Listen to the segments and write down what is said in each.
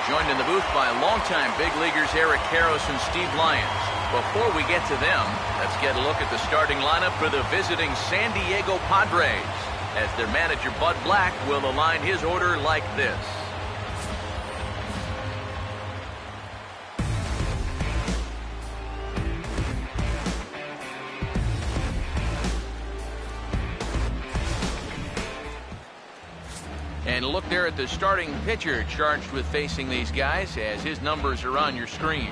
joined in the booth by longtime big leaguers Eric Karros and Steve Lyons. Before we get to them, let's get a look at the starting lineup for the visiting San Diego Padres, as their manager Bud Black will align his order like this. And look there at the starting pitcher charged with facing these guys, as his numbers are on your screen.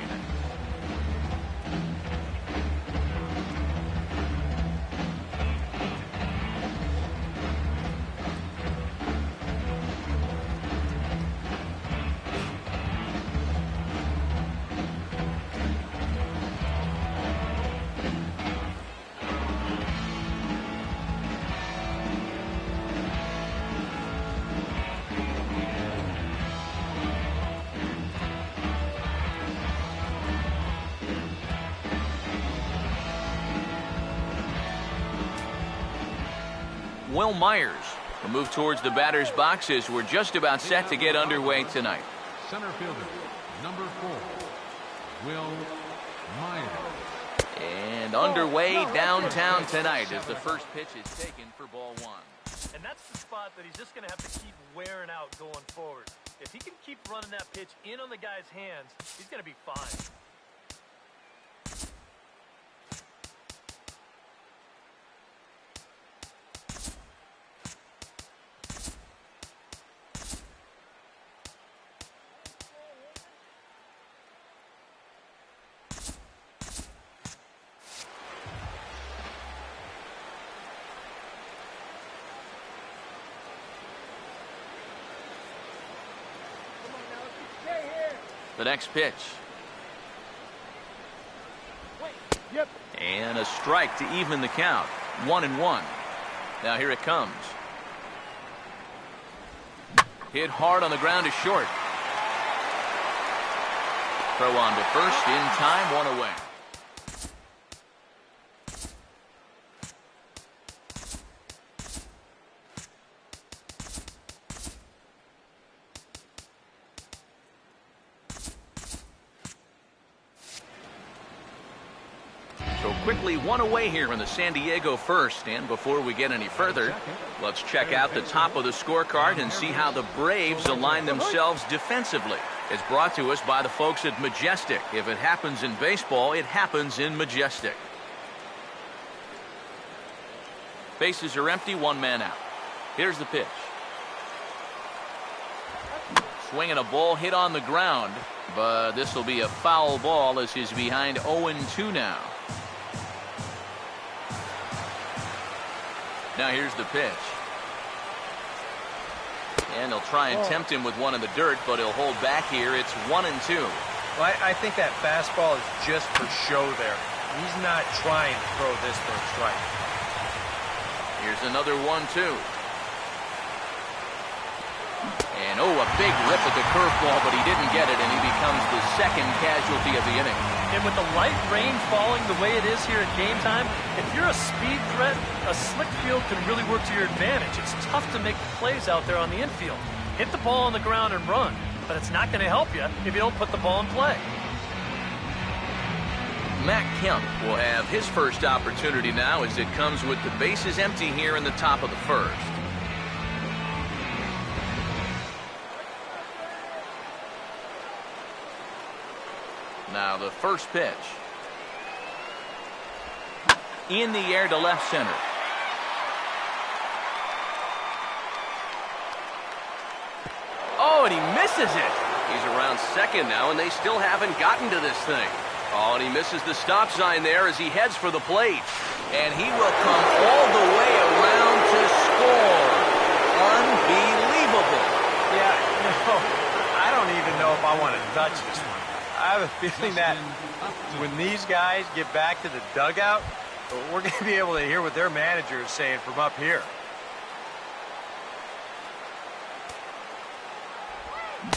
Will Myers will move towards the batter's box as we're just about set to get underway tonight. Center fielder, number 4, Will Myers. And underway downtown tonight as the first pitch is taken for ball 1. And that's the spot that he's just going to have to keep wearing out going forward. If he can keep running that pitch in on the guy's hands, he's going to be fine. The next pitch. Yep. And a strike to even the count. 1-1. Now here it comes. Hit hard on the ground to short. Throw on to first in time, 1 away. Quickly 1 away here in the San Diego first. And before we get any further, let's check out the top of the scorecard and see how the Braves align themselves defensively. It's brought to us by the folks at Majestic. If it happens in baseball, it happens in Majestic. Bases are empty, 1 man out. Here's the pitch. Swinging a ball hit on the ground, but this will be a foul ball as he's behind 0-2 now. Now here's the pitch. And he'll try and tempt him with one in the dirt, but he'll hold back here. It's 1-2. Well, I think that fastball is just for show there. He's not trying to throw this for a strike. Here's another 1-2. And oh, a big rip at the curveball, but he didn't get it, and he becomes the second casualty of the inning. And with the light rain falling the way it is here at game time, if you're a speed threat, a slick field can really work to your advantage. It's tough to make plays out there on the infield. Hit the ball on the ground and run, but it's not going to help you if you don't put the ball in play. Matt Kemp will have his first opportunity now as it comes with the bases empty here in the top of the first. Now the first pitch. In the air to left center. Oh, and he misses it. He's around second now, and they still haven't gotten to this thing. Oh, and he misses the stop sign there as he heads for the plate. And he will come all the way around to score. Unbelievable. Yeah, I don't even know if I want to touch this one. I have a feeling that when these guys get back to the dugout, we're going to be able to hear what their manager is saying from up here.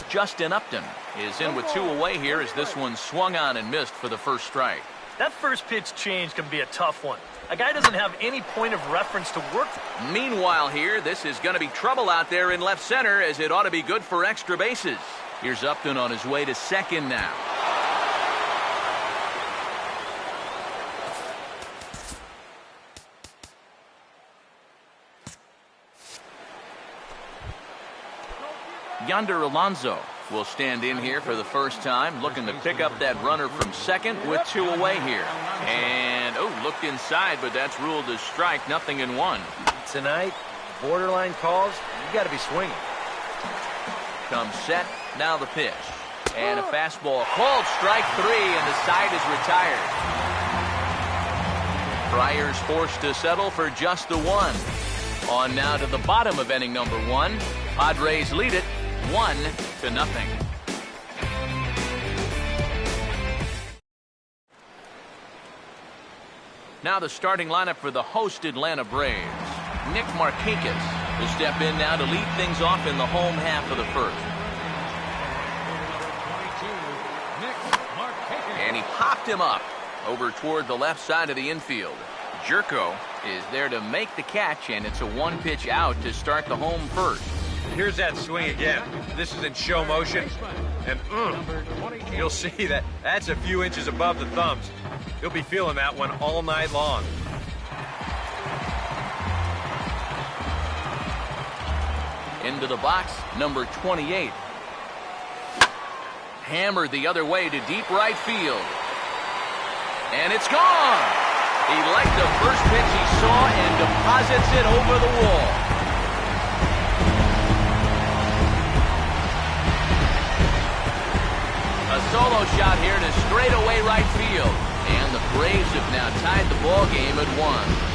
Justin Upton is in with 2 away here as this one swung on and missed for the first strike. That first pitch change can be a tough one. A guy doesn't have any point of reference to work. Meanwhile here, this is going to be trouble out there in left center as it ought to be good for extra bases. Here's Upton on his way to second now. Yonder Alonso will stand in here for the first time, looking to pick up that runner from second with 2 away here. And, looked inside, but that's ruled as strike, nothing in 1. Tonight, borderline calls, you got to be swinging. Comes set, now the pitch. And a fastball called strike 3, and the side is retired. Friars forced to settle for just the 1. On now to the bottom of inning number 1. Padres lead it 1-0. Now the starting lineup for the host Atlanta Braves. Nick Markakis will step in now to lead things off in the home half of the first. And he popped him up over toward the left side of the infield. Jerko is there to make the catch, and it's a 1-pitch out to start the home first. Here's that swing again. This is in show motion, and you'll see that that's a few inches above the thumbs. He'll be feeling that one all night long. Into the box, number 28. Hammered the other way to deep right field. And it's gone! He liked the first pitch he saw and deposits it over the wall. A solo shot here to straightaway right field. And the Braves have now tied the ball game at 1.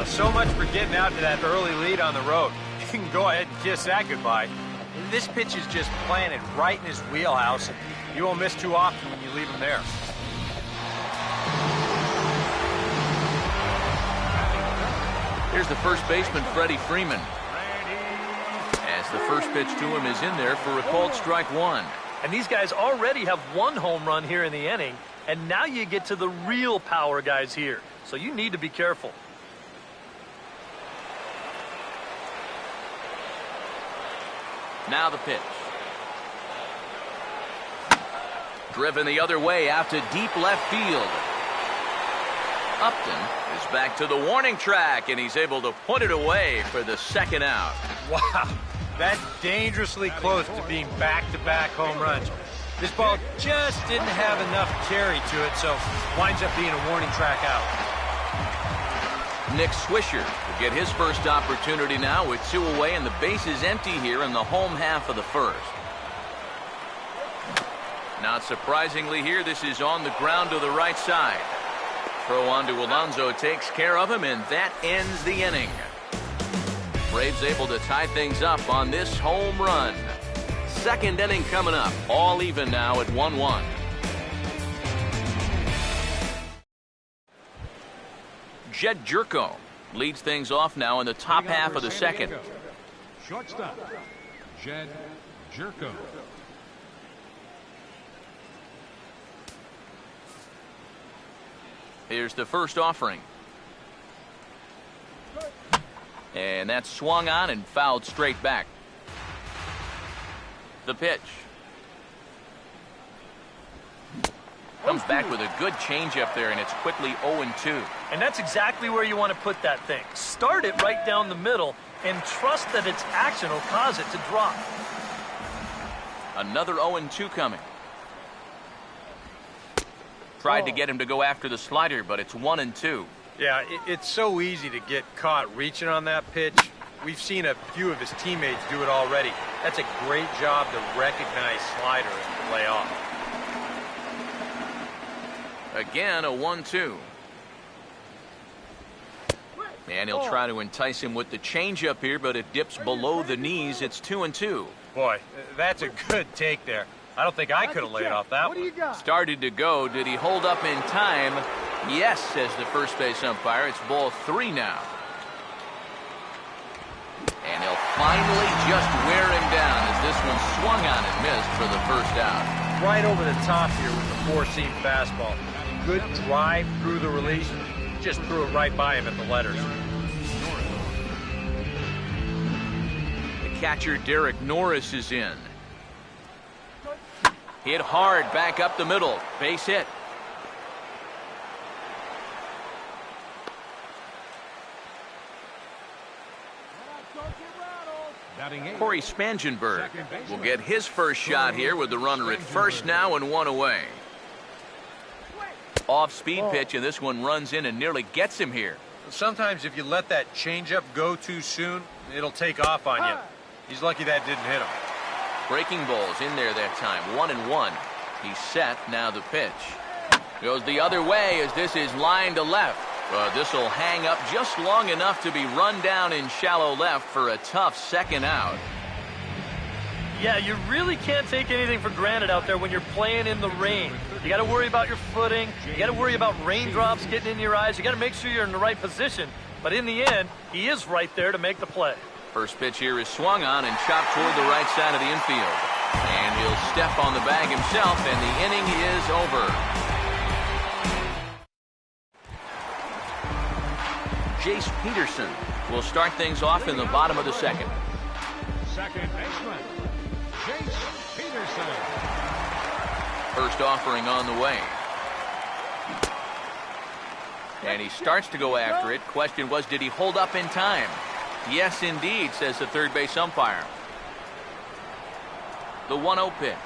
So much for getting out to that early lead on the road. You can go ahead and kiss that goodbye. This pitch is just planted right in his wheelhouse, and you won't miss too often when you leave him there. Here's the first baseman, Freddie Freeman. As the first pitch to him is in there for a called strike 1. And these guys already have 1 home run here in the inning, and now you get to the real power guys here. So you need to be careful. Now the pitch. Driven the other way out to deep left field. Upton is back to the warning track, and he's able to put it away for the second out. Wow, that's dangerously close to being back-to-back home runs. This ball just didn't have enough carry to it, so winds up being a warning track out. Nick Swisher will get his first opportunity now with 2 away, and the base is empty here in the home half of the first. Not surprisingly here, this is on the ground to the right side. Throw on to Alonso takes care of him, and that ends the inning. Braves able to tie things up on this home run. Second inning coming up, all even now at 1-1. Jed Jerko leads things off now in the top half of the second. Shortstop, Jed Jerko. Here's the first offering. And that's swung on and fouled straight back. The pitch. Comes back with a good changeup there, and it's quickly 0-2. And that's exactly where you want to put that thing. Start it right down the middle and trust that its action will cause it to drop. Another 0-2 coming. Tried to get him to go after the slider, but it's 1-2. Yeah, it's so easy to get caught reaching on that pitch. We've seen a few of his teammates do it already. That's a great job to recognize slider and lay off. Again, a 1-2. And he'll try to entice him with the changeup here, but it dips below the knees. It's 2-2. Boy, that's a good take there. I don't think I could have laid off that one. Started to go. Did he hold up in time? Yes, says the first base umpire. It's ball 3 now. And he'll finally just wear him down as this one swung on and missed for the first out. Right over the top here with the four-seam fastball. good drive through the release. Just threw it right by him at the letters. The catcher, Derek Norris, is in. Hit hard back up the middle. Base hit. Corey Spangenberg will get his first shot here with the runner at first now and one away. Off-speed pitch, and this one runs in and nearly gets him here. Sometimes if you let that changeup go too soon, it'll take off on you. He's lucky that didn't hit him. Breaking balls in there that time. 1-1. He's set. Now the pitch. Goes the other way as this is line to left. This will hang up just long enough to be run down in shallow left for a tough second out. Yeah, you really can't take anything for granted out there when you're playing in the rain. You got to worry about your footing. You got to worry about raindrops getting in your eyes. You got to make sure you're in the right position. But in the end, he is right there to make the play. First pitch here is swung on and chopped toward the right side of the infield. And he'll step on the bag himself, and the inning is over. Jace Peterson will start things off in the bottom of the second. Second baseman, Jace Peterson. First offering on the way. And he starts to go after it. Question was, did he hold up in time? Yes, indeed, says the third base umpire. The 1-0 pitch.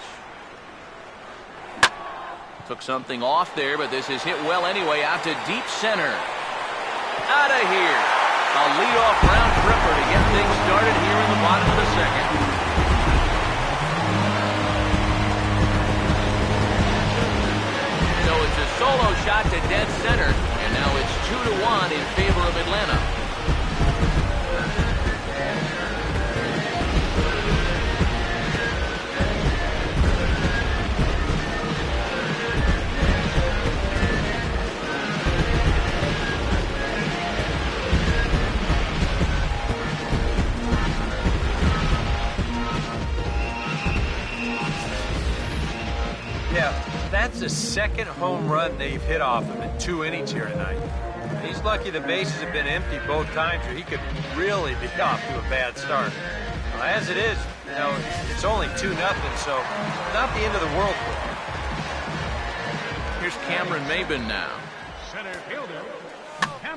Took something off there, but this is hit well anyway, out to deep center. Out of here. A leadoff round tripper to get things started here in the bottom of the second. So it's a solo shot to dead center, and now it's 2-1 in favor of Atlanta. That's the second home run they've hit off him in 2 innings here tonight. He's lucky the bases have been empty both times, or he could really be off to a bad start. As it is, it's only 2-0, so not the end of the world for him. Here's Cameron Maben now. Center fielder,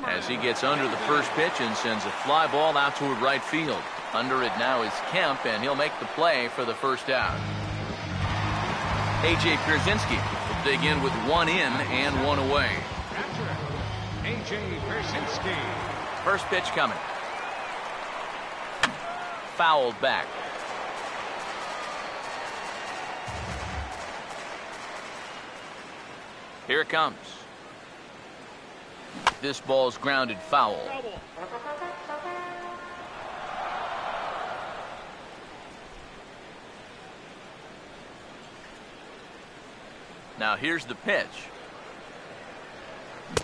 As he gets under the first pitch and sends a fly ball out toward right field. Under it now is Kemp, and he'll make the play for the first out. A.J. Pierzynski will dig in with 1 in and 1 away. A.J. Pierzynski. First pitch coming. Fouled back. Here it comes. This ball's grounded foul. Now here's the pitch.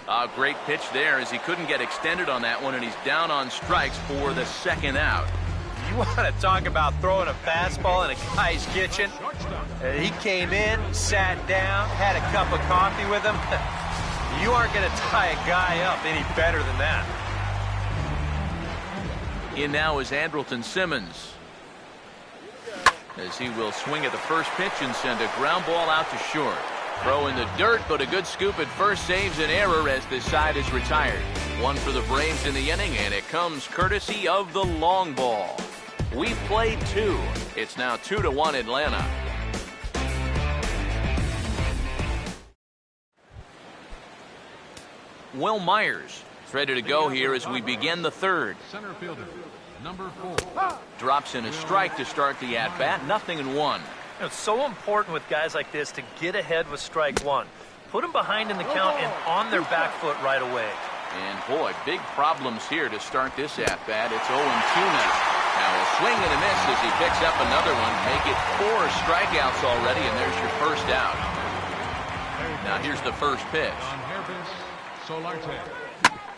A great pitch there as he couldn't get extended on that one, and he's down on strikes for the second out. You want to talk about throwing a fastball in a guy's kitchen? He came in, sat down, had a cup of coffee with him. You aren't going to tie a guy up any better than that. In now is Andrelton Simmons, as he will swing at the first pitch and send a ground ball out to short. Throw in the dirt, but a good scoop at first saves an error as this side is retired. 1 for the Braves in the inning, and it comes courtesy of the long ball. We've played 2. It's now 2-1 Atlanta. Will Myers is ready to go here as we begin the third. Center fielder, number 4. Drops in a strike to start the at-bat. 0-1. It's so important with guys like this to get ahead with strike 1. Put them behind in the count and on their back foot right away. And boy, big problems here to start this at-bat. It's 0-2 now. Now a swing and a miss as he picks up another one. Make it 4 strikeouts already, and there's your first out. Now here's the first pitch.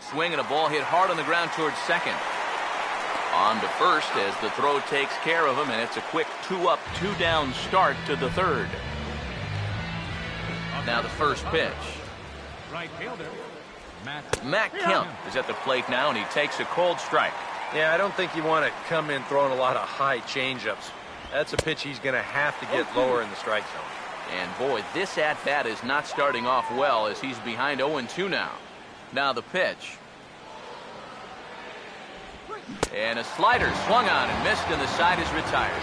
Swing and a ball hit hard on the ground towards second. On to first as the throw takes care of him, and it's a quick 2-up, 2-down start to the third. Now the first pitch. Right fielder, Matt Kemp is at the plate now, and he takes a cold strike. Yeah, I don't think you want to come in throwing a lot of high changeups. That's a pitch he's going to have to get lower in the strike zone. And boy, this at-bat is not starting off well as he's behind 0-2 now. Now the pitch. And a slider swung on and missed, and the side is retired.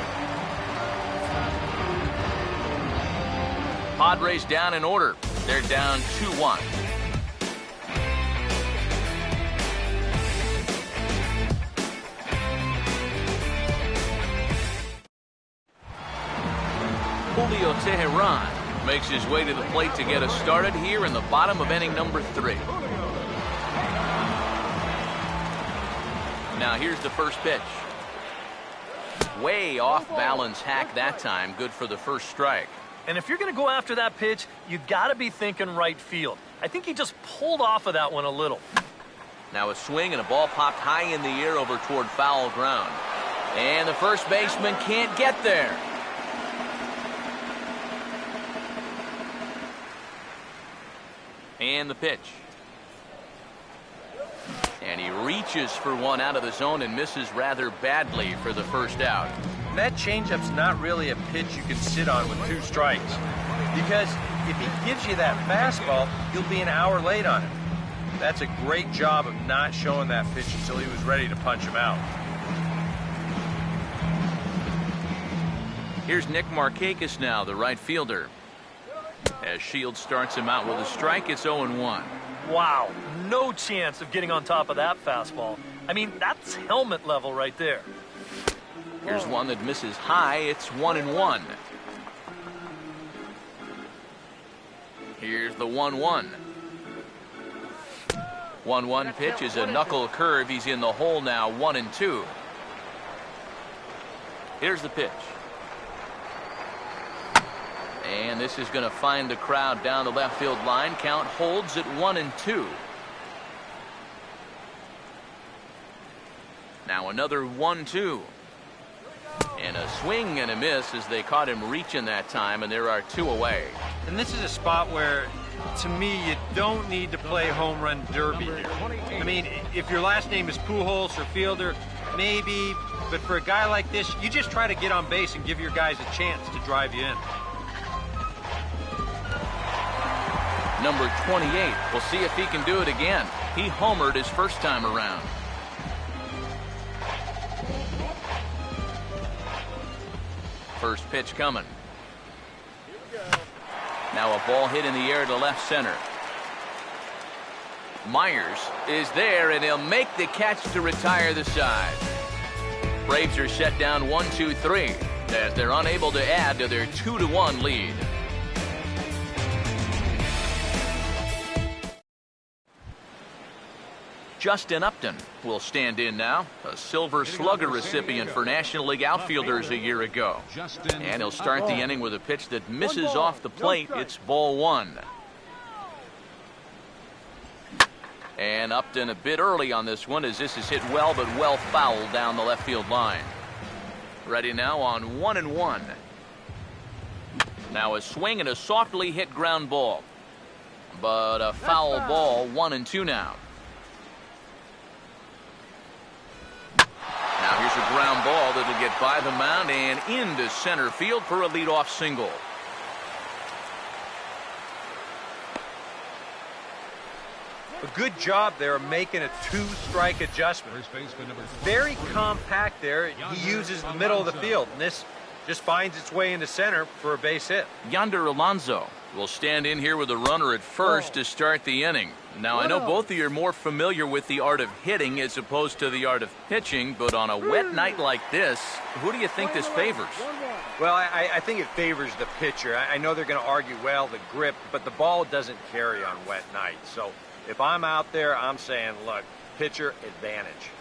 Padres down in order. They're down 2-1. Julio Teheran makes his way to the plate to get us started here in the bottom of inning number 3. Now here's the first pitch. Way off balance hack that time. Good for the first strike. And if you're going to go after that pitch, you got to be thinking right field. I think he just pulled off of that one a little. Now a swing and a ball popped high in the air over toward foul ground. And the first baseman can't get there. And the pitch. And he reaches for one out of the zone and misses rather badly for the first out. That changeup's not really a pitch you can sit on with 2 strikes. Because if he gives you that fastball, you'll be an hour late on it. That's a great job of not showing that pitch until he was ready to punch him out. Here's Nick Markakis now, the right fielder. As Shields starts him out with a strike, it's 0-1. Wow, no chance of getting on top of that fastball. I mean, that's helmet level right there. Here's one that misses high. It's 1-1. Here's the 1-1. 1-1 pitch is a knuckle curve. He's in the hole now, 1-2. Here's the pitch. And this is going to find the crowd down the left field line. Count holds at 1-2. Now another 1-2. And a swing and a miss as they caught him reaching that time, and there are 2 away. And this is a spot where, to me, you don't need to play home run derby here. I mean, if your last name is Pujols or Fielder, maybe, but for a guy like this, you just try to get on base and give your guys a chance to drive you in. Number 28. We'll see if he can do it again. He homered his first time around. First pitch coming. Now a ball hit in the air to left center. Myers is there, and he'll make the catch to retire the side. Braves are set down 1-2-3 as they're unable to add to their 2-1 lead. Justin Upton will stand in now, a Silver Slugger recipient for National League outfielders a year ago. And he'll start the inning with a pitch that misses off the plate. It's ball 1. And Upton a bit early on this one as this is hit well, but well fouled down the left field line. Ready now on 1-1. Now a swing and a softly hit ground ball. But a foul ball, 1-2 now. Now here's a ground ball that'll get by the mound and into center field for a leadoff single. A good job there of making a 2-strike adjustment. Very compact there. He uses the middle of the field, and this just finds its way into center for a base hit. Yonder Alonso will stand in here with a runner at first to start the inning. Now, I know both of you are more familiar with the art of hitting as opposed to the art of pitching, but on a wet night like this, who do you think this favors? Well, I think it favors the pitcher. I know they're going to argue, well, the grip, but the ball doesn't carry on wet nights. So if I'm out there, I'm saying, look, pitcher advantage.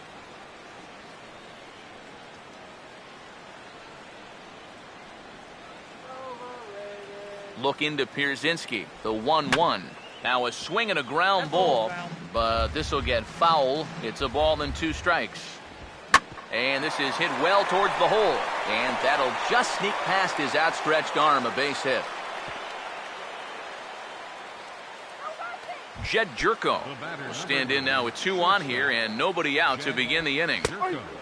Look into Pierzynski, the 1-1. Now a swing and a ground ball, but this will get foul. It's a ball and 2 strikes. And this is hit well towards the hole. And that'll just sneak past his outstretched arm, a base hit. Jed Jerko will stand in now with 2 on here and nobody out to begin the inning.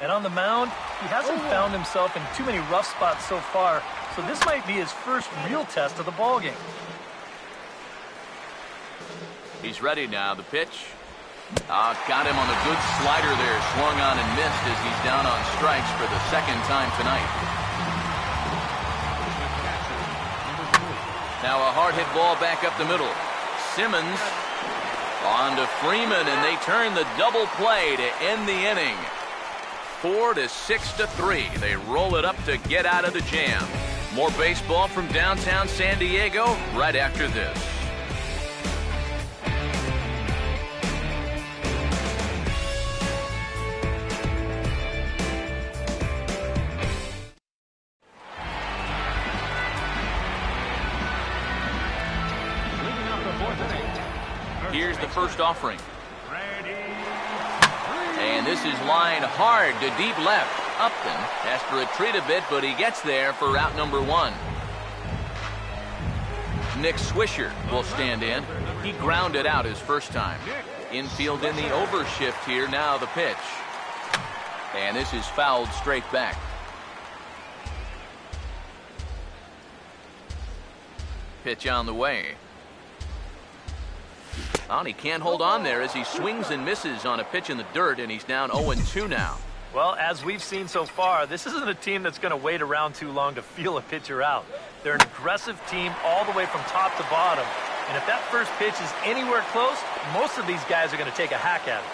And on the mound, he hasn't found himself in too many rough spots so far, so this might be his first real test of the ballgame. He's ready now. The pitch. Got him on a good slider there. Swung on and missed as he's down on strikes for the 2nd time tonight. Now a hard hit ball back up the middle. Simmons on to Freeman, and they turn the double play to end the inning. 4-6-3. They roll it up to get out of the jam. More baseball from downtown San Diego right after this. Here's the first offering. And this is lined hard to deep left. Upton has to retreat a bit, but he gets there for out number 1. Nick Swisher will stand in. He grounded out his first time. Infield in the overshift here. Now the pitch. And this is fouled straight back. Pitch on the way. Oh, he can't hold on there as he swings and misses on a pitch in the dirt, and he's down 0-2 now. Well, as we've seen so far, this isn't a team that's going to wait around too long to feel a pitcher out. They're an aggressive team all the way from top to bottom, and if that first pitch is anywhere close, most of these guys are going to take a hack at it.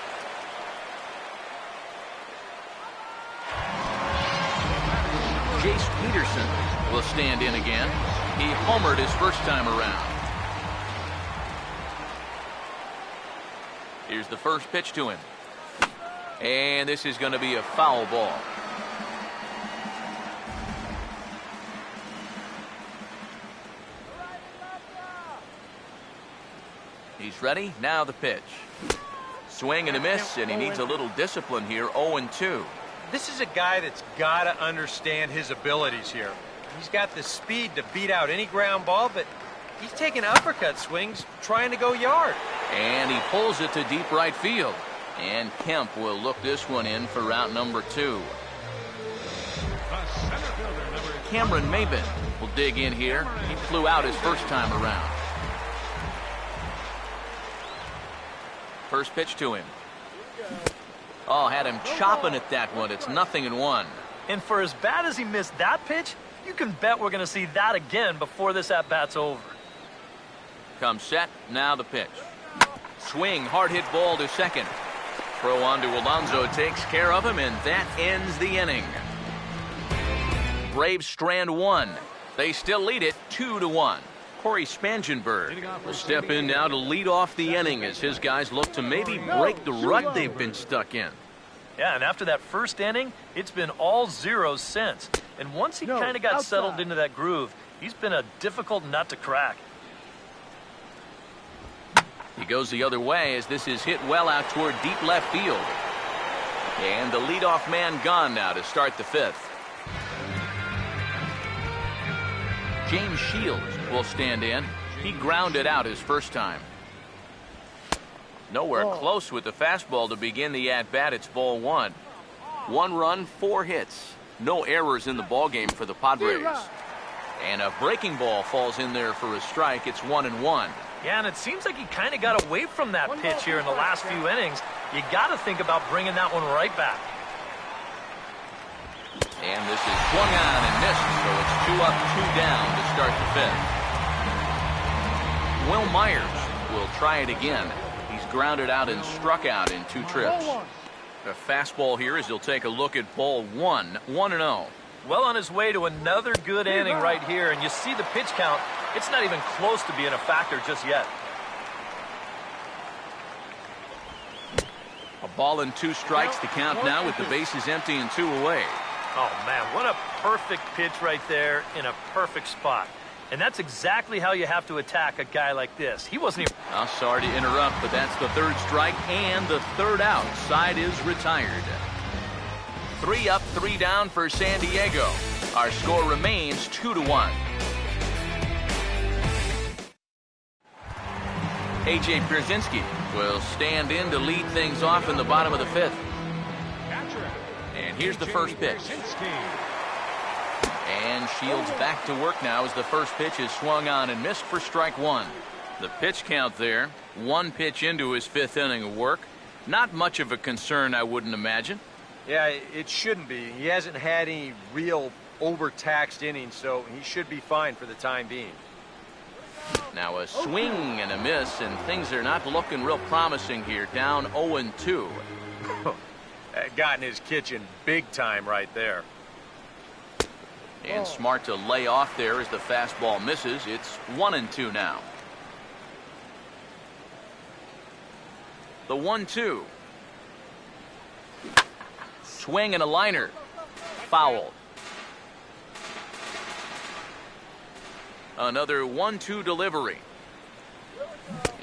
Jace Peterson will stand in again. He homered his first time around. Here's the first pitch to him. And this is going to be a foul ball. He's ready. Now the pitch. Swing and a miss, and he needs a little discipline here. 0-2. This is a guy that's got to understand his abilities here. He's got the speed to beat out any ground ball, but he's taking uppercut swings trying to go yard. And he pulls it to deep right field. And Kemp will look this one in for route number 2. Cameron Maben will dig in here. He flew out his first time around. First pitch to him. Oh, had him chopping at that one. It's 0-1. And for as bad as he missed that pitch, you can bet we're going to see that again before this at-bat's over. Comes set. Now the pitch. Swing. Hard hit ball to second. Throw on to Alonso takes care of him, and that ends the inning. Braves strand 1. They still lead it 2-1. Corey Spangenberg will step in now to lead off the inning as his guys look to maybe break the rut they've been stuck in. Yeah, and after that first inning, it's been all zeros since. And once he kind of got settled into that groove, he's been a difficult nut to crack. He goes the other way as this is hit well out toward deep left field. And the leadoff man gone now to start the 5th. James Shields will stand in. He grounded out his first time. Nowhere close with the fastball to begin the at-bat. It's ball 1. 1 run, 4 hits. No errors in the ballgame for the Padres. And a breaking ball falls in there for a strike. It's 1-1. Yeah, and it seems like he kind of got away from that pitch here in the last few innings. You got to think about bringing that one right back. And this is swung on and missed, so it's 2 up, 2 down to start the 5th. Will Myers will try it again. He's grounded out and struck out in 2 trips. A fastball here as he'll take a look at ball 1, 1-0. Well on his way to another good inning right here, and you see the pitch count. It's not even close to being a factor just yet. A ball and 2 strikes to count now with the bases empty and 2 away. Oh, man, what a perfect pitch right there in a perfect spot. And that's exactly how you have to attack a guy like this. He wasn't even... Oh, sorry to interrupt, but that's the 3rd strike and the 3rd out. Side is retired. 3 up, 3 down for San Diego. Our score remains 2-1. A.J. Pierzynski will stand in to lead things off in the bottom of the fifth. And here's the first pitch. And Shields back to work now as the first pitch is swung on and missed for strike one. The pitch count there, one pitch into his fifth inning of work. Not much of a concern, I wouldn't imagine. Yeah, it shouldn't be. He hasn't had any real overtaxed innings, so he should be fine for the time being. Now a swing and a miss, and things are not looking real promising here. Down 0-2. That got in his kitchen big time right there. And smart to lay off there as the fastball misses. It's 1-2 now. The 1-2. Swing and a liner. Foul. Another 1-2 delivery.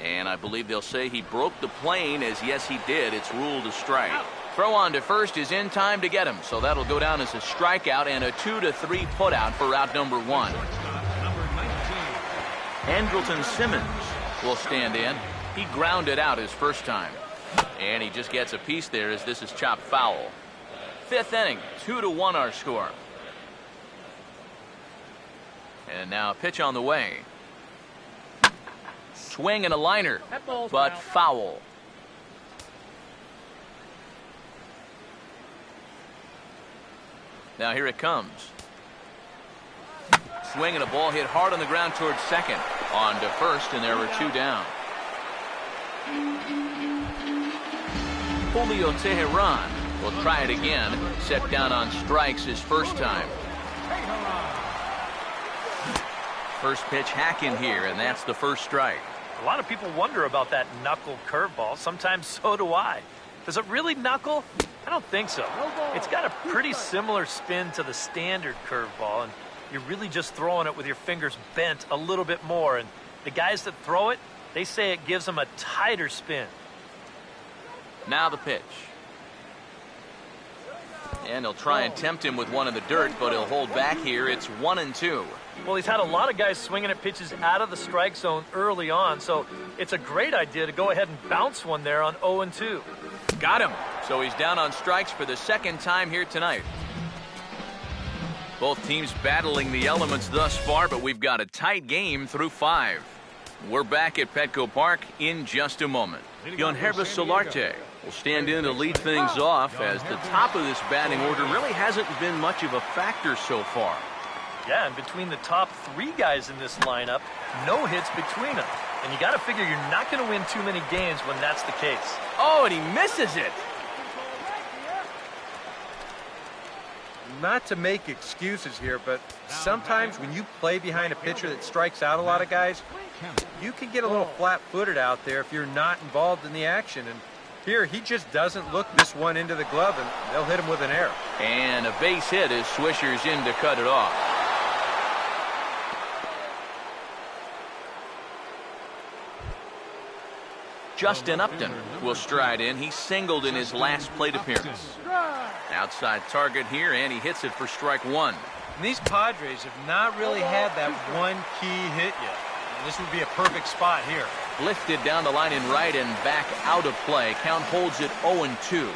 And I believe they'll say he broke the plane, as yes he did. It's ruled a strike. Throw on to first is in time to get him, so that'll go down as a strikeout and a 2-3 putout for out number one. Andrelton Simmons will stand in. He grounded out his first time. And he just gets a piece there as this is chopped foul. Fifth inning, 2-1 our score. And now a pitch on the way. Swing and a liner, but foul. Now here it comes. Swing and a ball hit hard on the ground towards second. On to first, and there were two down. Julio Teheran will try it again. Set down on strikes his first time. First pitch hack in here, and that's the first strike. A lot of people wonder about that knuckle curveball. Sometimes so do I. Does it really knuckle? I don't think so. It's got a pretty similar spin to the standard curveball, and you're really just throwing it with your fingers bent a little bit more. And the guys that throw it, they say it gives them a tighter spin. Now the pitch. And he'll try and tempt him with one in the dirt, but he'll hold back here. It's 1-2. Well, he's had a lot of guys swinging at pitches out of the strike zone early on, so it's a great idea to go ahead and bounce one there on 0-2. Got him. So he's down on strikes for the second time here tonight. Both teams battling the elements thus far, but we've got a tight game through 5. We're back at Petco Park in just a moment. Yonherbis Solarte will stand in to lead things off, as the top of this batting order really hasn't been much of a factor so far. Yeah, and between the top 3 guys in this lineup, no hits between them. And you got to figure you're not going to win too many games when that's the case. Oh, and he misses it. Not to make excuses here, but sometimes when you play behind a pitcher that strikes out a lot of guys, you can get a little flat-footed out there if you're not involved in the action. And here, he just doesn't look this one into the glove, and they'll hit him with an error. And a base hit as Swisher's in to cut it off. Justin Upton will stride in. He singled in his last plate appearance. Outside target here, and he hits it for strike one. And these Padres have not really had that one key hit yet. And this would be a perfect spot here. Lifted down the line in right and back out of play. Count holds it 0-2.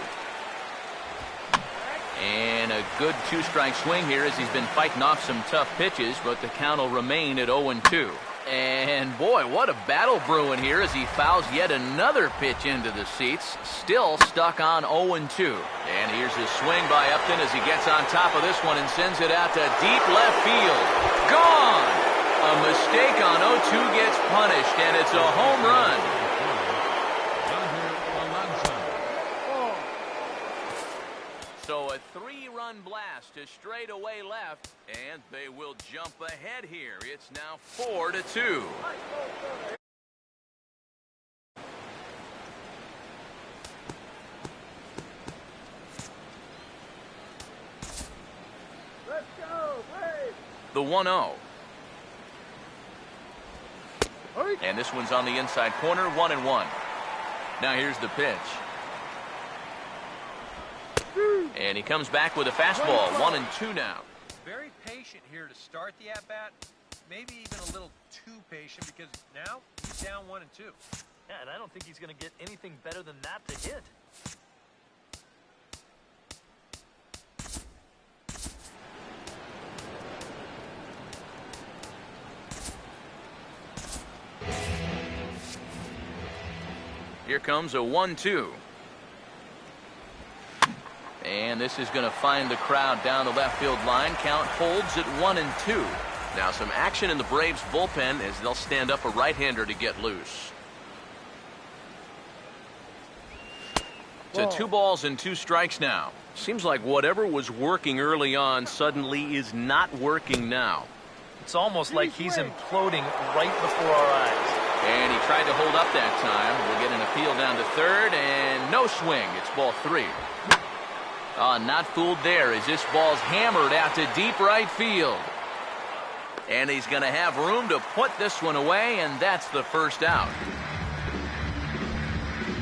And a good two-strike swing here as he's been fighting off some tough pitches, but the count will remain at 0-2. And boy, what a battle brewing here as he fouls yet another pitch into the seats. Still stuck on 0-2. And here's his swing by Upton as he gets on top of this one and sends it out to deep left field. Gone! A mistake on 0-2 gets punished, and it's a home run. So a 3-run blast to straightaway left, and they will jump ahead here. It's now 4-2. Let's go, Braves! The 1-0. And this one's on the inside corner, 1-1. Now here's the pitch. And he comes back with a fastball, 1-2 now. Very patient here to start the at-bat. Maybe even a little too patient because now he's down 1-2. Yeah, and I don't think he's going to get anything better than that to hit. Here comes a 1-2. And this is going to find the crowd down the left field line. Count holds at 1-2. Now some action in the Braves bullpen as they'll stand up a right-hander to get loose. To 2 balls and 2 strikes now. Seems like whatever was working early on suddenly is not working now. It's almost like he's imploding right before our eyes. And he tried to hold up that time. We'll get an appeal down to third, and no swing. It's ball 3. Not fooled there as this ball's hammered out to deep right field. And he's going to have room to put this one away, and that's the first out.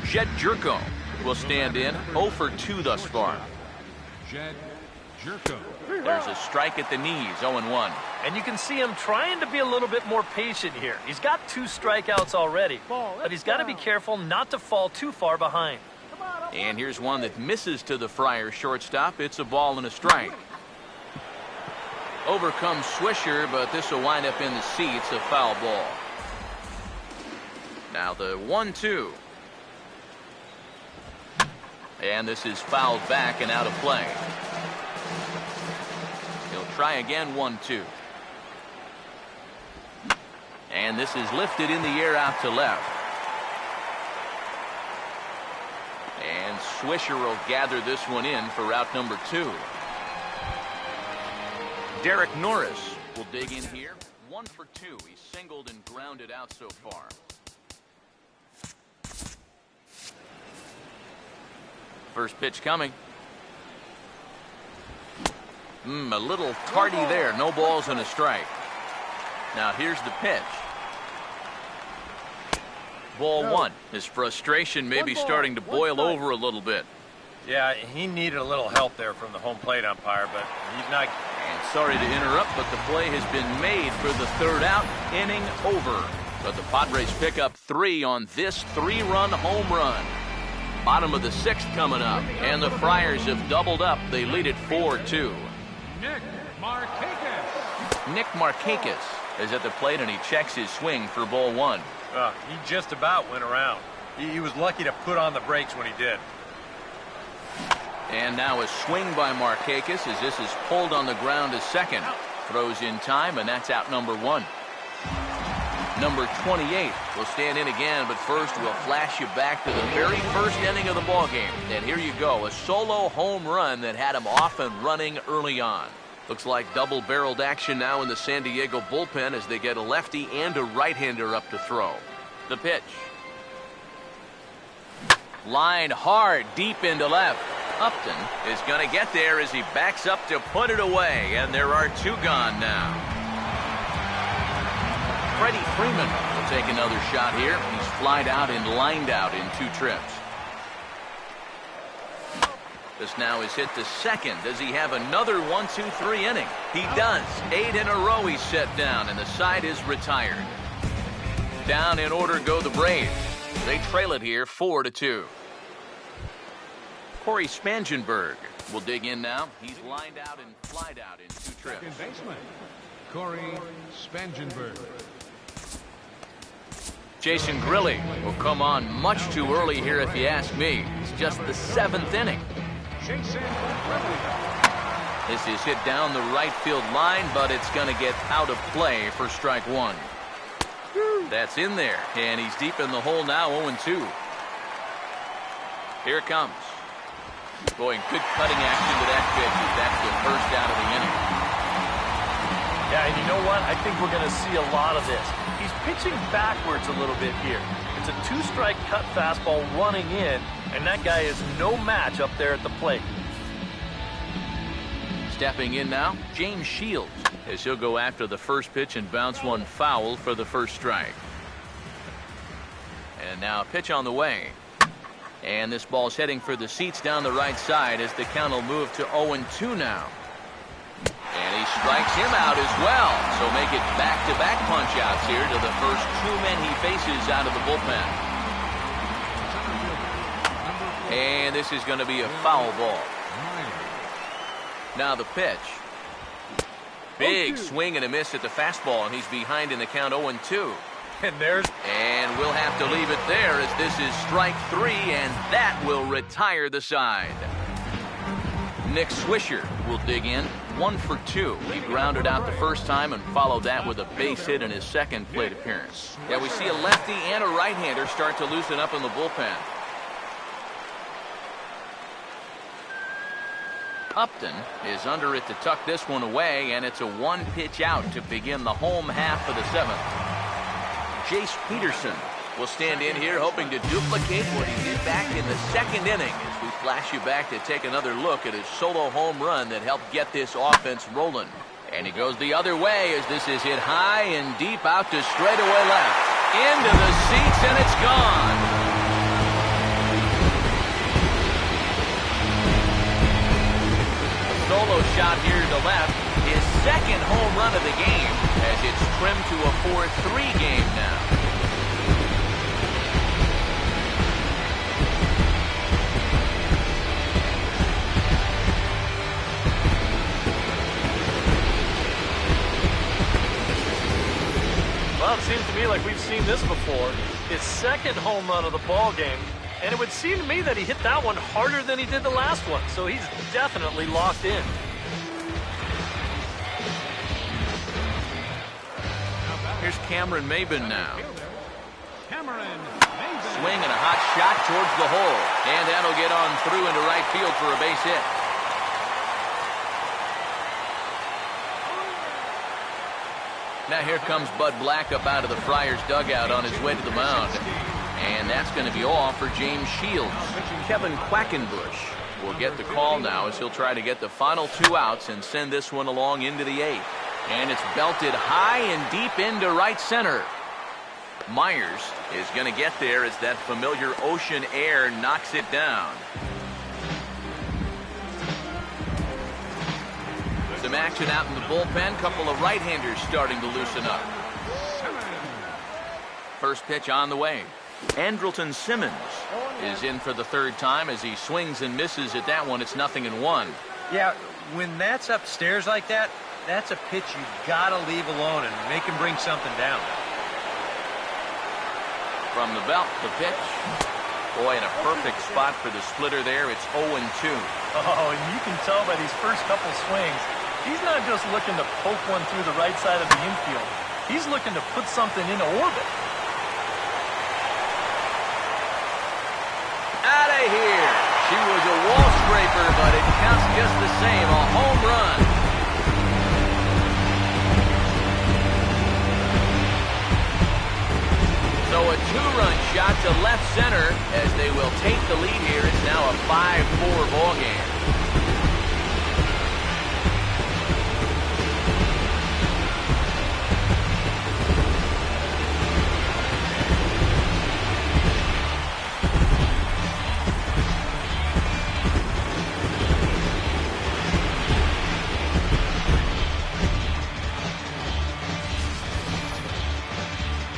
Jed Jerko will stand in 0 for 2 thus far. Jed Jerko. There's a strike at the knees, 0-1. And you can see him trying to be a little bit more patient here. He's got 2 strikeouts already, but he's got to be careful not to fall too far behind. And here's one that misses to the Friars shortstop. It's a ball and a strike. Over comes Swisher, but this will wind up in the seats, a foul ball. Now the 1-2. And this is fouled back and out of play. He'll try again, 1-2. And this is lifted in the air out to left. And Swisher will gather this one in for route number 2. Derek Norris will dig in here. 1 for 2. He's singled and grounded out so far. First pitch coming. A little tardy there. No balls and a strike. Now here's the pitch. Ball 1. His frustration may be starting to boil over a little bit. Yeah, he needed a little help there from the home plate umpire, but he's not. And sorry to interrupt, but the play has been made for the 3rd out. Inning over. But the Padres pick up 3 on this 3-run home run. Bottom of the 6th coming up, and the Friars have doubled up. They lead it 4-2. Nick Markakis. Nick Markakis is at the plate, and he checks his swing for ball 1. He just about went around. He was lucky to put on the brakes when he did. And now a swing by Markakis as this is pulled on the ground to second. Throws in time, and that's out number 1. Number 28 will stand in again, but first we'll flash you back to the very first inning of the ballgame. And here you go, a solo home run that had him off and running early on. Looks like double-barreled action now in the San Diego bullpen as they get a lefty and a right-hander up to throw. The pitch. Line hard, deep into left. Upton is going to get there as he backs up to put it away, and there are 2 gone now. Freddie Freeman will take another shot here. He's flied out and lined out in 2 trips. This now is hit to second. Does he have another 1-2-3 inning? He does. 8 in a row he's set down, and the side is retired. Down in order go the Braves. They trail it here 4-2. Corey Spangenberg will dig in now. He's lined out and flied out in 2 trips. Second baseman, Corey Spangenberg. Jason Grilli will come on much too early here if you ask me. It's just the 7th inning. Jason Grilli. This is hit down the right field line, but it's going to get out of play for strike 1. That's in there, and he's deep in the hole now, 0-2. Here it comes. Boy, good cutting action to that pitch. That's the first out of the inning. Yeah, and you know what? I think we're going to see a lot of this. He's pitching backwards a little bit here. It's a 2-strike cut fastball running in, and that guy is no match up there at the plate. Stepping in now, James Shields, as he'll go after the first pitch and bounce one foul for the first strike. And now a pitch on the way. And this ball's heading for the seats down the right side as the count will move to 0-2 now. And he strikes him out as well. So make it back-to-back punch-outs here to the first 2 men he faces out of the bullpen. this is going to be a foul ball. Now the pitch. Big swing and a miss at the fastball, and he's behind in the count 0-2. And we'll have to leave it there as this is strike 3, and that will retire the side. Nick Swisher will dig in. 1 for 2. He grounded out the first time and followed that with a base hit in his second plate appearance. Yeah, we see a lefty and a right-hander start to loosen up in the bullpen. Upton is under it to tuck this one away, and it's a 1-pitch out to begin the home half of the 7th. Jace Peterson will stand in here hoping to duplicate what he did back in the 2nd inning as we flash you back to take another look at his solo home run that helped get this offense rolling. And he goes the other way as this is hit high and deep out to straightaway left. Into the seats, and it's gone. Solo shot here to left, his 2nd home run of the game as it's trimmed to a 4-3 game now. Well, it seems to me like we've seen this before. His 2nd home run of the ball game. And it would seem to me that he hit that one harder than he did the last one. So he's definitely locked in. Here's Cameron Maybin now. Cameron. Swing and a hot shot towards the hole. And that'll get on through into right field for a base hit. Now here comes Bud Black up out of the Friars dugout on his way to the mound. And that's going to be all for James Shields. Kevin Quackenbush will get the call now as he'll try to get the final 2 outs and send this one along into the 8th. And it's belted high and deep into right center. Myers is going to get there as that familiar ocean air knocks it down. Some action out in the bullpen. Couple of right-handers starting to loosen up. First pitch on the way. Andrelton Simmons is in for the 3rd time as he swings and misses at that one. It's 0-1. Yeah, when that's upstairs like that, that's a pitch you gotta leave alone and make him bring something down. From the belt, the pitch. Boy, in a perfect spot for the splitter there. It's 0-2. Oh, and you can tell by these first couple swings, he's not just looking to poke one through the right side of the infield. He's looking to put something into orbit. Out of here. She was a wall scraper, but it counts just the same. A home run. So a 2-run shot to left center as they will take the lead here. It's now a 5-4 ball game.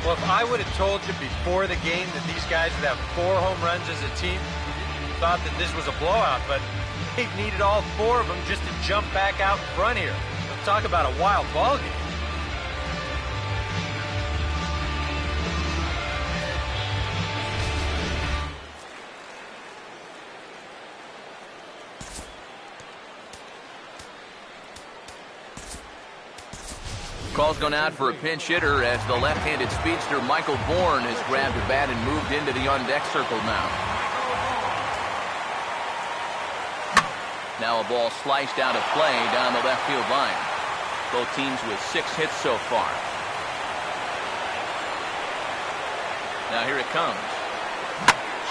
Well, if I would have told you before the game that these guys would have 4 home runs as a team, thought that this was a blowout, but they've needed all 4 of them just to jump back out in front here. Talk about a wild ball game. Call's gone out for a pinch hitter as the left-handed speedster Michael Bourne has grabbed a bat and moved into the on-deck circle now. Now a ball sliced out of play down the left field line. Both teams with 6 hits so far. Now here it comes.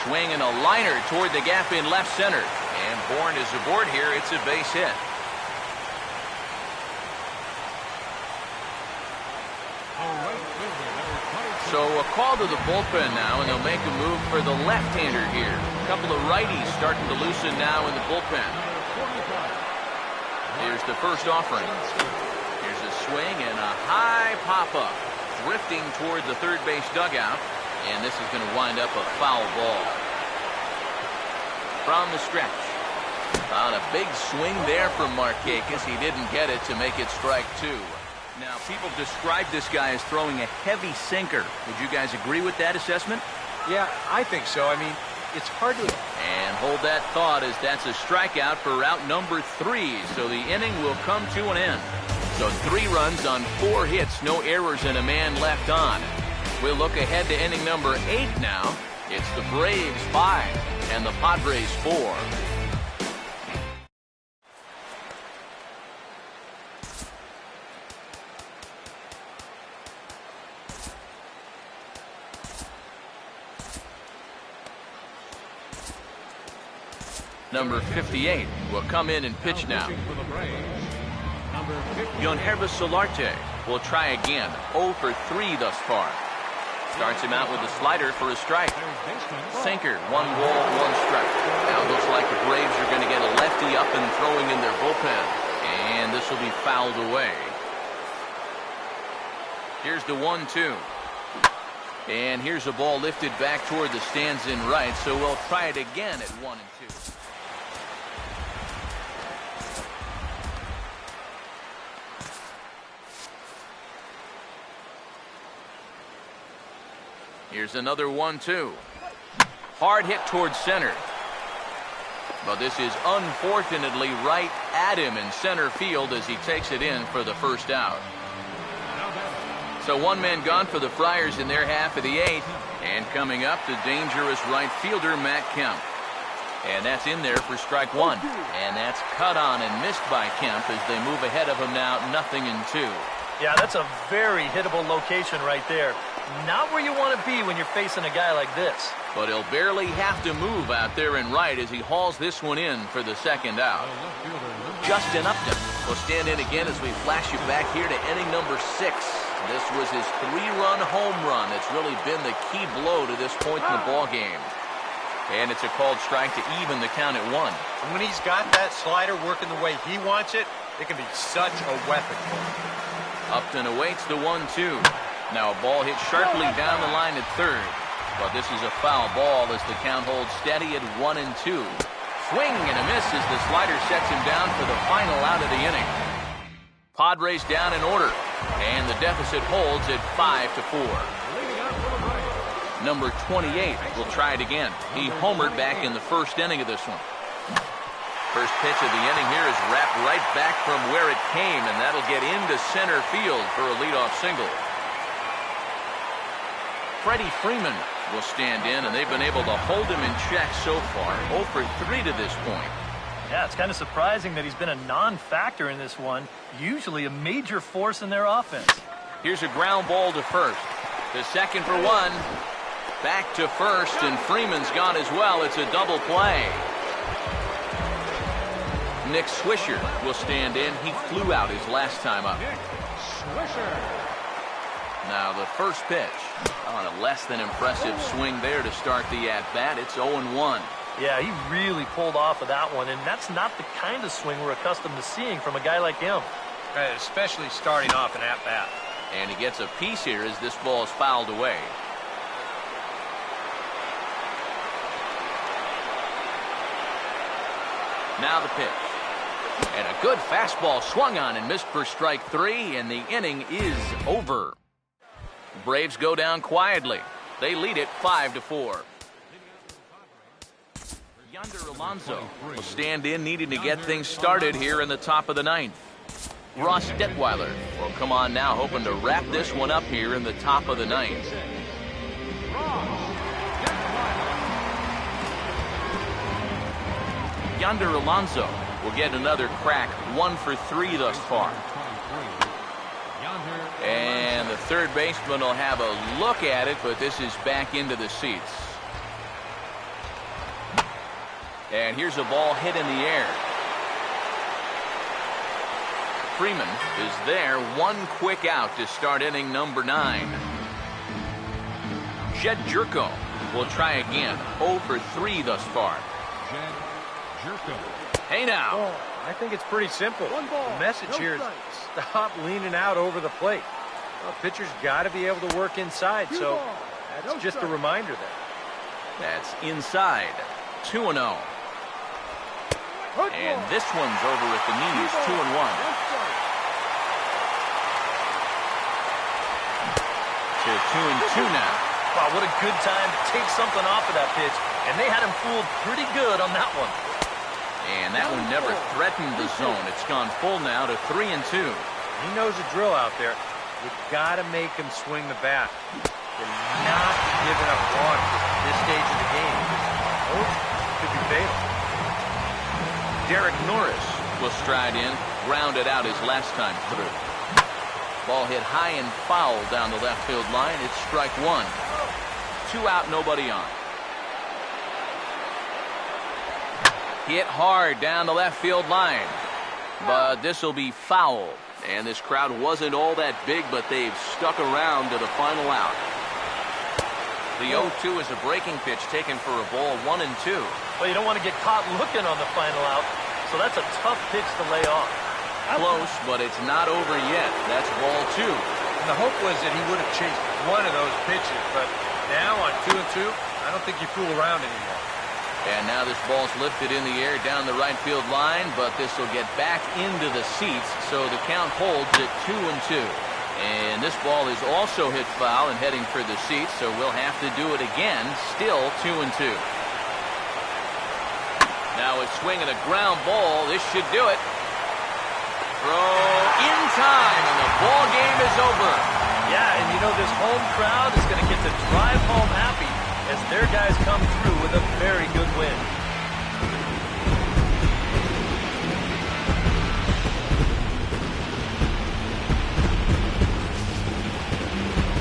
Swing and a liner toward the gap in left center. And Bourne is aboard here. It's a base hit. So a call to the bullpen now, and they'll make a move for the left-hander here. A couple of righties starting to loosen now in the bullpen. Here's the first offering. Here's a swing and a high pop-up. Drifting toward the third base dugout, and this is going to wind up a foul ball. from the stretch. On a big swing there from Markakis. He didn't get it to make it strike 2. Now, people describe this guy as throwing a heavy sinker. Would you guys agree with that assessment? Yeah, I think so. I mean, it's hard to... And hold that thought, as that's a strikeout for route number 3. So the inning will come to an end. So 3 runs on 4 hits, no errors, and a man left on. We'll look ahead to inning number 8 now. It's the Braves 5 and the Padres 4. Number 58 will come in and pitch now. Yonhervis Solarte will try again. 0 for 3 thus far. Starts him out with a slider for a strike. Sinker, 1 ball, 1 strike. Now it looks like the Braves are going to get a lefty up and throwing in their bullpen. And this will be fouled away. Here's the 1-2. And here's a ball lifted back toward the stands in right. So we'll try it again at 1 and 2. Here's another 1-2. Hard hit towards center. But this is unfortunately right at him in center field as he takes it in for the first out. So 1 man gone for the Friars in their half of the 8th. And coming up, the dangerous right fielder, Matt Kemp. And that's in there for strike 1. And that's cut on and missed by Kemp as they move ahead of him now, 0-2. Yeah, that's a very hittable location right there. Not where you want to be when you're facing a guy like this. But he'll barely have to move out there in right as he hauls this one in for the second out. Justin Upton will stand in again as we flash you back here to inning number 6. This was his 3-run home run. It's really been the key blow to this point in the ball game. And it's a called strike to even the count at 1. And when he's got that slider working the way he wants it, it can be such a weapon for him. Upton awaits the 1-2. Now a ball hit sharply down the line at third. But this is a foul ball as the count holds steady at 1-2. Swing and a miss as the slider sets him down for the final out of the inning. Padres down in order, and the deficit holds at 5-4. Number 28 will try it again. He homered back in the first inning of this one. First pitch of the inning here is wrapped right back from where it came, and that'll get into center field for a leadoff single. Freddie Freeman will stand in, and they've been able to hold him in check so far. 0 for 3 to this point. Yeah, it's kind of surprising that he's been a non-factor in this one. Usually a major force in their offense. Here's a ground ball to first. The second for 1. Back to first, and Freeman's gone as well. It's a double play. Nick Swisher will stand in. He flew out his last time up. Now the first pitch on a less than impressive swing there to start the at-bat. It's 0-1. Yeah, he really pulled off of that one, and that's not the kind of swing we're accustomed to seeing from a guy like him. Right, especially starting off an at-bat. And he gets a piece here as this ball is fouled away. Now the pitch. And a good fastball swung on and missed for strike 3, and the inning is over. Braves go down quietly. They lead it 5-4. Yonder Alonso will stand in, needing to get things started here in the top of the 9th. Ross Detweiler will come on now, hoping to wrap this one up here in the top of the 9th. Yonder Alonso will get another crack, 1 for 3 thus far. And the third baseman will have a look at it, but this is back into the seats. And here's a ball hit in the air. Freeman is there, 1 quick out to start inning number 9. Jed Jerko will try again, 0 for 3 thus far. Hey now. Well, I think it's pretty simple. The message here is stop leaning out over the plate. Well, pitcher's got to be able to work inside, so that's just a reminder there. That's inside. 2-0. And this one's over at the knees, 2-1. To 2-2 now. Wow, what a good time to take something off of that pitch. And they had him fooled pretty good on that one. And that one never threatened the zone. It's gone full now to 3-2. He knows the drill out there. You've got to make him swing the bat. You're not giving up runs at this stage of the game. Those could be fatal. Derek Norris will stride in, grounded out his last time through. Ball hit high and foul down the left field line. It's strike one. 2 out, nobody on. Hit hard down the left field line. But this will be foul. And this crowd wasn't all that big, but they've stuck around to the final out. The 0-2 is a breaking pitch taken for a ball, 1-2. Well, you don't want to get caught looking on the final out, so that's a tough pitch to lay off. Close, but it's not over yet. That's ball 2. And the hope was that he would have chased one of those pitches, but now on 2-2, I don't think you fool around anymore. And now this ball's lifted in the air down the right field line, but this will get back into the seats, so the count holds at 2-2. And this ball is also hit foul and heading for the seats, so we'll have to do it again. Still 2-2. Now a swing and a ground ball. This should do it. Throw in time, and the ball game is over. Yeah, and you know this home crowd is going to get to drive home happy as their guys come through with a very good win.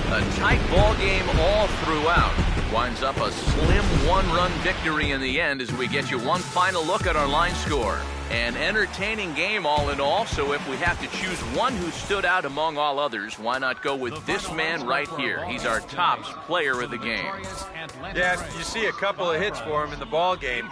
A tight ball game all throughout. Winds up a slim 1-run victory in the end as we get you one final look at our line score. An entertaining game all in all, so if we have to choose one who stood out among all others, why not go with this man right here? He's our tops player of the game. Yeah, you see a couple of hits for him in the ball game.